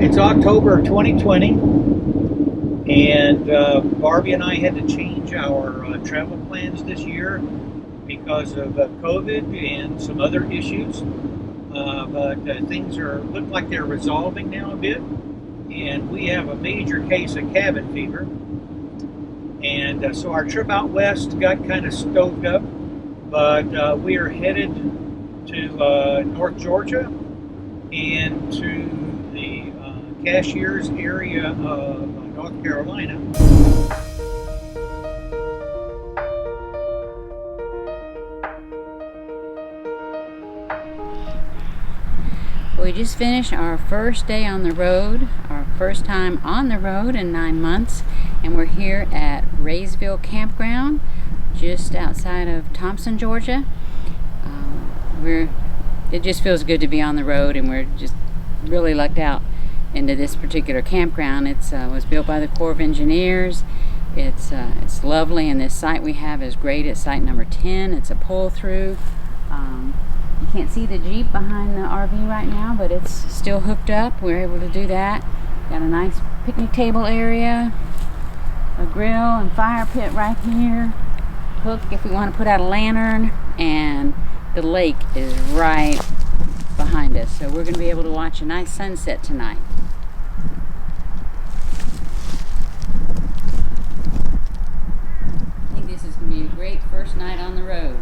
It's October of 2020, and Barbie and I had to change our travel plans this year because of COVID and some other issues. But things look like they're resolving now a bit, and we have a major case of cabin fever. And so our trip out west got kind of stoked up, but we are headed to North Georgia and to the Cashiers area of North Carolina. We just finished our first day on the road, our first time on the road in 9 months, and we're here at Raysville Campground, just outside of Thompson, Georgia. It just feels good to be on the road, and we're just really lucked out into this particular campground. It was built by the Corps of Engineers. It's lovely, and this site we have is great. It's site number 10. It's a pull-through. You can't see the Jeep behind the RV right now, but it's still hooked up. We're able to do that. Got a nice picnic table area, a grill and fire pit right here. Hook if we want to put out a lantern, and the lake is right behind us. So we're going to be able to watch a nice sunset tonight. I think this is going to be a great first night on the road.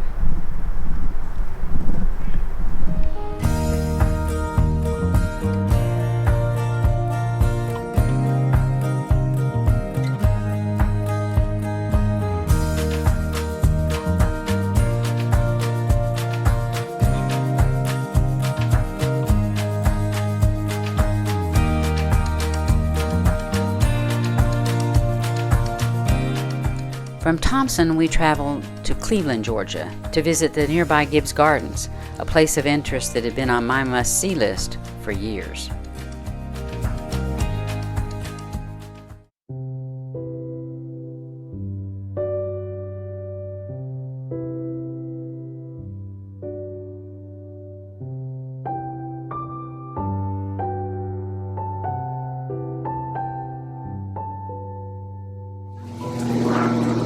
From Thompson, we traveled to Cleveland, Georgia, to visit the nearby Gibbs Gardens, a place of interest that had been on my must-see list for years.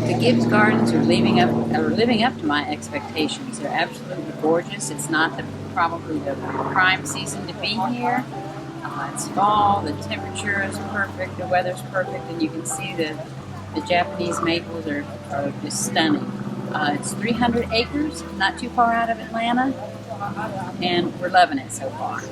The Gibbs Gardens are living up to my expectations. They're absolutely gorgeous. It's not probably the prime season to be here. It's fall. The temperature is perfect. The weather's perfect, and you can see the Japanese maples are just stunning. It's 300 acres, not too far out of Atlanta, and we're loving it so far.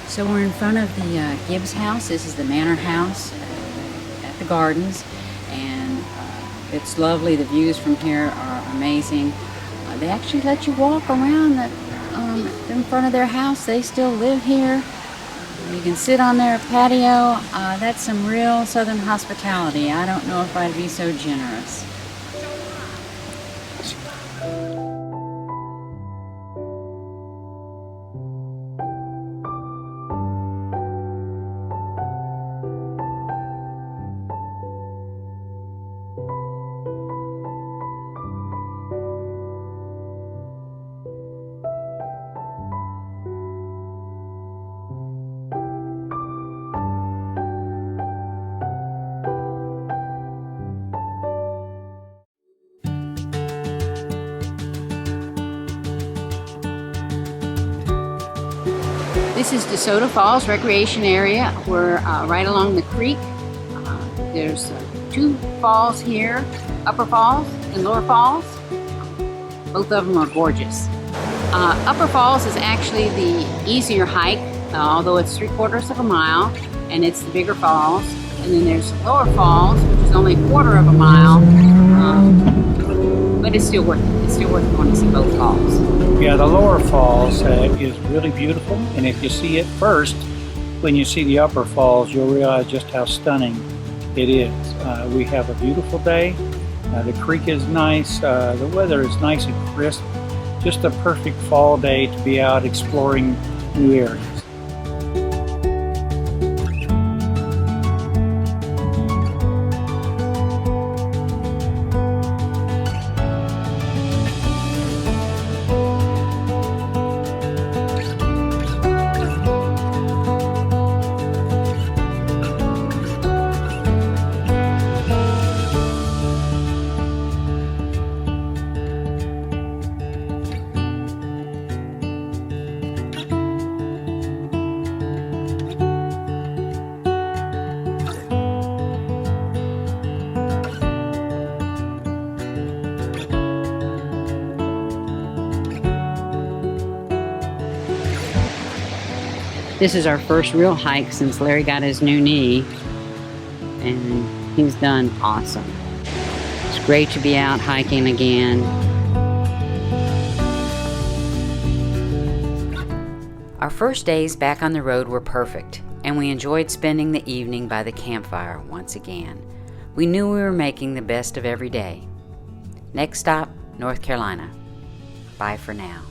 So we're in front of the Gibbs house. This is the manor house at the gardens, and it's lovely. The views from here are amazing. They actually let you walk around in front of their house. They still live here. You can sit on their patio. That's some real southern hospitality. I don't know if I'd be so generous. This is Desoto Falls Recreation Area. We're right along the creek. There's 2 falls here, Upper Falls and Lower Falls. Both of them are gorgeous. Upper Falls is actually the easier hike, although it's 3/4 of a mile, and it's the bigger falls. And then there's Lower Falls, which is only 1/4 of a mile, but it's still worth it. It's still worth going to see both falls. Yeah, the Lower Falls is really beautiful, and if you see it first, when you see the Upper Falls, you'll realize just how stunning it is. We have a beautiful day. The creek is nice. The weather is nice and crisp. Just a perfect fall day to be out exploring new areas. This is our first real hike since Larry got his new knee, and he's done awesome. It's great to be out hiking again. Our first days back on the road were perfect, and we enjoyed spending the evening by the campfire once again. We knew we were making the best of every day. Next stop, North Carolina. Bye for now.